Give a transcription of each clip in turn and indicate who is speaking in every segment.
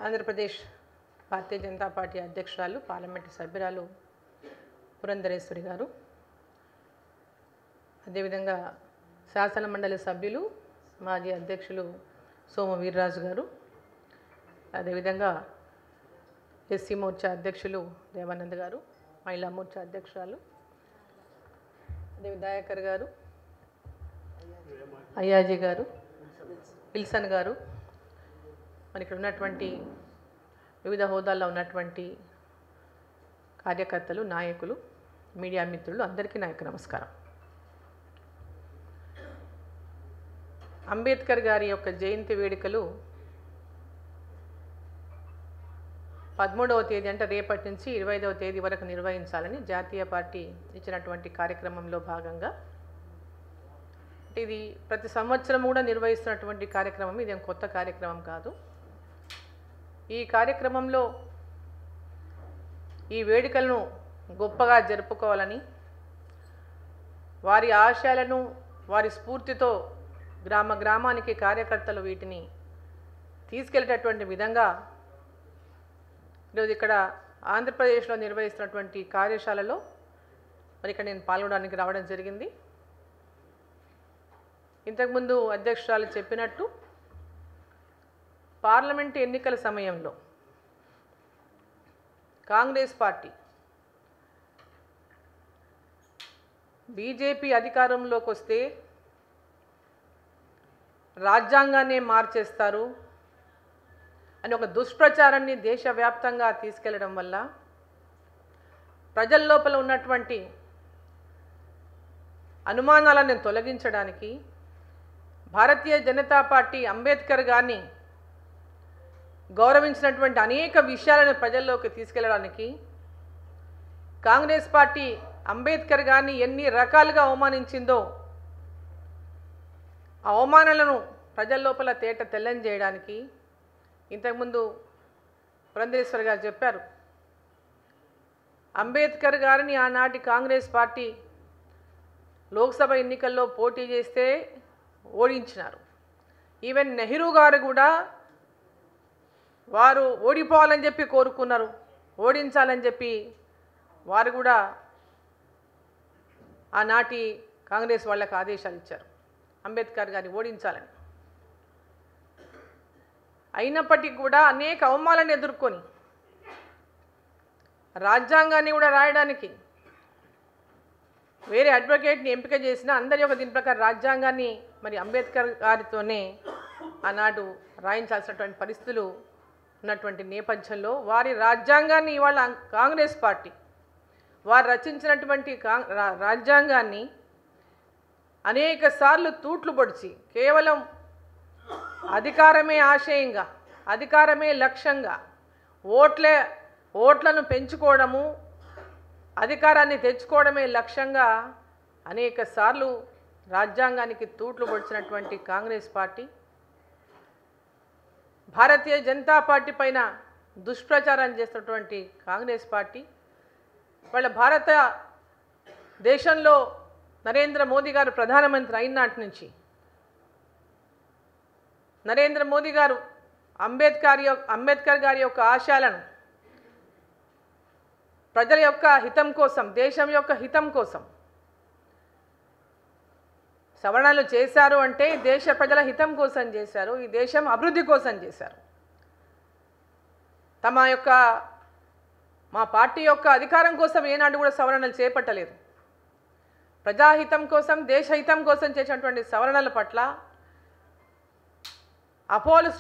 Speaker 1: Andhra Pradesh Bharatiya Janata party అధ్యక్షురాలు parliament సభ్యురాలు పురంధరేశ్వరి గారు, అదేవిధంగా శాసన మండలి సభ్యులు మాజీ అధ్యక్షులు సోము వీర్రాజు గారు, అదేవిధంగా ఎస్సీ మోర్చా అధ్యక్షులు దేవానంద్ గారు, మహిళా మోర్చా అధ్యక్షురాలు దయాకర్ గారు, అయ్యాజీ గారు, విల్సన్ గారు, మరి ఇక్కడ ఉన్నటువంటి వివిధ హోదాల్లో ఉన్నటువంటి కార్యకర్తలు, నాయకులు, మీడియా మిత్రులు అందరికీ నా యొక్క నమస్కారం. అంబేద్కర్ గారి యొక్క జయంతి వేడుకలు 13వ తేదీ అంటే రేపటి నుంచి 25వ తేదీ వరకు నిర్వహించాలని జాతీయ పార్టీ ఇచ్చినటువంటి కార్యక్రమంలో భాగంగా, ఇది ప్రతి సంవత్సరం కూడా నిర్వహిస్తున్నటువంటి కార్యక్రమం, ఇదేం కొత్త కార్యక్రమం కాదు. ఈ కార్యక్రమంలో ఈ వేడుకలను గొప్పగా జరుపుకోవాలని, వారి ఆశయాలను వారి స్ఫూర్తితో గ్రామ గ్రామానికి కార్యకర్తలు వీటిని తీసుకెళ్లేటటువంటి విధంగా ఈరోజు ఇక్కడ ఆంధ్రప్రదేశ్లో నిర్వహిస్తున్నటువంటి కార్యశాలలో మరి ఇక్కడ నేను పాల్గొనడానికి రావడం జరిగింది. ఇంతకుముందు అధ్యక్షురాలు చెప్పినట్టు పార్లమెంటు ఎన్నికల సమయంలో కాంగ్రెస్ పార్టీ బీజేపీ అధికారంలోకి వస్తే రాజ్యాంగాన్ని మార్చేస్తారు అని ఒక దుష్ప్రచారాన్ని దేశవ్యాప్తంగా తీసుకెళ్లడం వల్ల ప్రజల లోపల ఉన్నటువంటి అనుమానాలను తొలగించడానికి భారతీయ జనతా పార్టీ అంబేద్కర్ గారిని గౌరవించినటువంటి అనేక విషయాలను ప్రజల్లోకి తీసుకెళ్లడానికి కాంగ్రెస్ పార్టీ అంబేద్కర్ గారిని ఎన్ని రకాలుగా అవమానించిందో ఆ అవమానాలను ప్రజల లోపల తేట తెల్లని చేయడానికి ఇంతకుముందు పురంధరేశ్వరి గారు చెప్పారు. అంబేద్కర్ గారిని ఆనాటి కాంగ్రెస్ పార్టీ లోక్సభ ఎన్నికల్లో పోటీ చేస్తే ఓడించినారు. ఈవెన్ నెహ్రూ గారు కూడా వారు ఓడిపోవాలని చెప్పి కోరుకున్నారు, ఓడించాలని చెప్పి వారు కూడా ఆనాటి కాంగ్రెస్ వాళ్ళకి ఆదేశాలు ఇచ్చారు అంబేద్కర్ గారిని ఓడించాలని. అయినప్పటికీ కూడా అనేక అవమానాలను ఎదుర్కొని రాజ్యాంగాన్ని కూడా రాయడానికి వేరే అడ్వకేట్ని ఎంపిక చేసిన అందరి యొక్క దీని ప్రకారం రాజ్యాంగాన్ని మరి అంబేద్కర్ గారితోనే ఆనాడు రాయించాల్సినటువంటి పరిస్థితులు ఉన్నటువంటి నేపథ్యంలో వారి రాజ్యాంగాన్ని ఇవాళ కాంగ్రెస్ పార్టీ వారు రచించినటువంటి రాజ్యాంగాన్ని అనేక సార్లు తూట్లు పొడిచి కేవలం అధికారమే ఆశయంగా, అధికారమే లక్ష్యంగా, ఓట్లను పెంచుకోవడము, అధికారాన్ని తెచ్చుకోవడమే లక్ష్యంగా అనేక సార్లు రాజ్యాంగానికి తూట్లు పొడిచినటువంటి కాంగ్రెస్ పార్టీ భారతీయ జనతా పార్టీ పైన దుష్ప్రచారం చేస్తున్నటువంటి కాంగ్రెస్ పార్టీ వాళ్ళ భారత దేశంలో నరేంద్ర మోదీ గారు ప్రధానమంత్రి అయినాటి నుంచి నరేంద్ర మోదీ గారు అంబేద్కర్ గారి యొక్క ఆశయాలను ప్రజల యొక్క హితం కోసం, దేశం యొక్క హితం కోసం సవరణలు చేశారు అంటే దేశ ప్రజల హితం కోసం చేశారు, ఈ దేశం అభివృద్ధి కోసం చేశారు. మా పార్టీ యొక్క అధికారం కోసం ఏనాడు కూడా సవరణలు చేపట్టలేదు. ప్రజాహితం కోసం, దేశహితం కోసం చేసినటువంటి సవరణల పట్ల అపోలు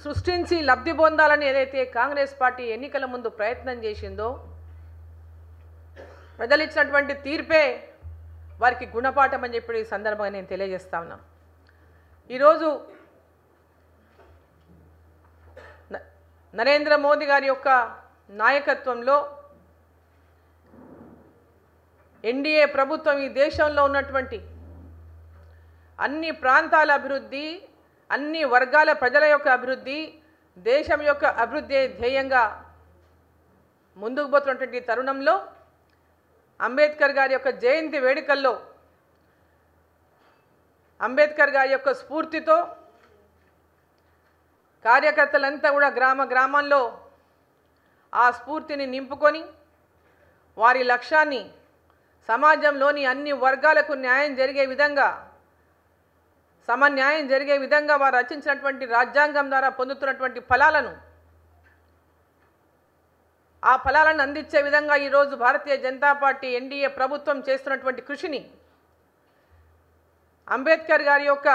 Speaker 1: సృష్టించి లబ్ధి పొందాలని ఏదైతే కాంగ్రెస్ పార్టీ ఎన్నికల ముందు ప్రయత్నం చేసిందో ప్రజలు ఇచ్చినటువంటి తీర్పే వారికి గుణపాఠం అని చెప్పి ఈ సందర్భంగా నేను తెలియజేస్తా ఉన్నాను. ఈరోజు నరేంద్ర మోదీ గారి యొక్క నాయకత్వంలో ఎన్డీఏ ప్రభుత్వం ఈ దేశంలో ఉన్నటువంటి అన్ని ప్రాంతాల అభివృద్ధి, అన్ని వర్గాల ప్రజల యొక్క అభివృద్ధి, దేశం యొక్క అభివృద్ధి ధ్యేయంగా ముందుకు పోతున్నటువంటి తరుణంలో అంబేద్కర్ గారి యొక్క జయంతి వేడుకల్లో అంబేద్కర్ గారి యొక్క స్ఫూర్తితో కార్యకర్తలంతా కూడా గ్రామ గ్రామాల్లో ఆ స్ఫూర్తిని నింపుకొని వారి లక్ష్యాన్ని సమాజంలోని అన్ని వర్గాలకు న్యాయం జరిగే విధంగా, సమన్యాయం జరిగే విధంగా వారు రచించినటువంటి రాజ్యాంగం ద్వారా పొందుతున్నటువంటి ఫలాలను, ఆ ఫలాలను అందించే విధంగా ఈరోజు భారతీయ జనతా పార్టీ ఎన్డీఏ ప్రభుత్వం చేస్తున్నటువంటి కృషిని, అంబేద్కర్ గారి యొక్క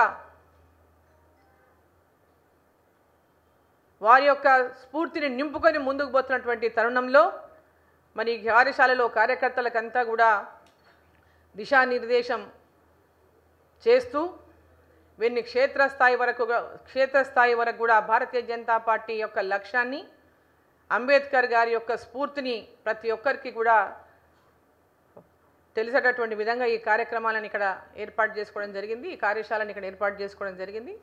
Speaker 1: వారి యొక్క స్ఫూర్తిని నింపుకొని ముందుకు పోతున్నటువంటి తరుణంలో మరి కార్యశాలలో కార్యకర్తలకంతా కూడా దిశానిర్దేశం చేస్తూ వీరిని క్షేత్రస్థాయి వరకు కూడా భారతీయ జనతా పార్టీ యొక్క లక్ష్యాన్ని, అంబేద్కర్ గారి యొక్క స్ఫూర్తిని ప్రతి ఒక్కరికి కూడా తెలిసేటటువంటి విధంగా ఈ కార్యక్రమాలను ఇక్కడ ఏర్పాటు చేసుకోవడం జరిగింది. ఈ కార్యశాలను ఇక్కడ ఏర్పాటు చేసుకోవడం జరిగింది.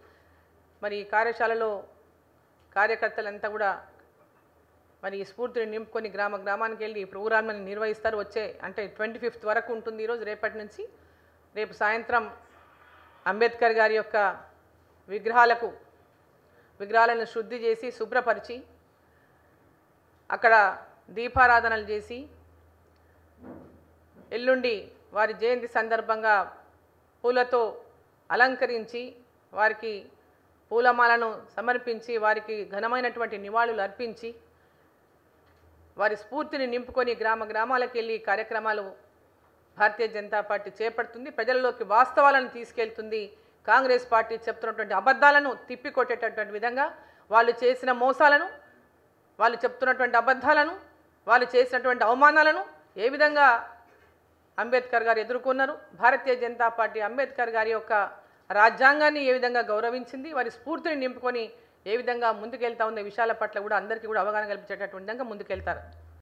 Speaker 1: మరి ఈ కార్యశాలలో కార్యకర్తలంతా కూడా మరి ఈ స్ఫూర్తిని నింపుకొని గ్రామ గ్రామానికి వెళ్ళి ఈ ప్రోగ్రామ్ని నిర్వహిస్తారు. వచ్చే అంటే 25th వరకు ఉంటుంది ఈరోజు. రేపటి నుంచి రేపు సాయంత్రం అంబేద్కర్ గారి యొక్క విగ్రహాలను శుద్ధి చేసి శుభ్రపరిచి అక్కడ దీపారాధనలు చేసి, ఎల్లుండి వారి జయంతి సందర్భంగా పూలతో అలంకరించి వారికి పూలమాలను సమర్పించి వారికి ఘనమైనటువంటి నివాళులు అర్పించి వారి స్ఫూర్తిని నింపుకొని గ్రామ గ్రామాలకు వెళ్ళి కార్యక్రమాలు భారతీయ జనతా పార్టీ చేపడుతుంది. ప్రజల్లోకి వాస్తవాలను తీసుకెళ్తుంది. కాంగ్రెస్ పార్టీ చెప్తున్నటువంటి అబద్ధాలను తిప్పికొట్టేటటువంటి విధంగా వాళ్ళు చేసిన మోసాలను, వాళ్ళు చెప్తున్నటువంటి అబద్ధాలను, వాళ్ళు చేసినటువంటి అవమానాలను ఏ విధంగా అంబేద్కర్ గారు ఎదుర్కొన్నారు, భారతీయ జనతా పార్టీ అంబేద్కర్ గారి యొక్క రాజ్యాంగాన్ని ఏ విధంగా గౌరవించింది, వారి స్ఫూర్తిని నింపుకొని ఏ విధంగా ముందుకెళ్తా ఉన్న విషయాల పట్ల కూడా అందరికీ కూడా అవగాహన కల్పించేటటువంటి విధంగా ముందుకెళ్తారు.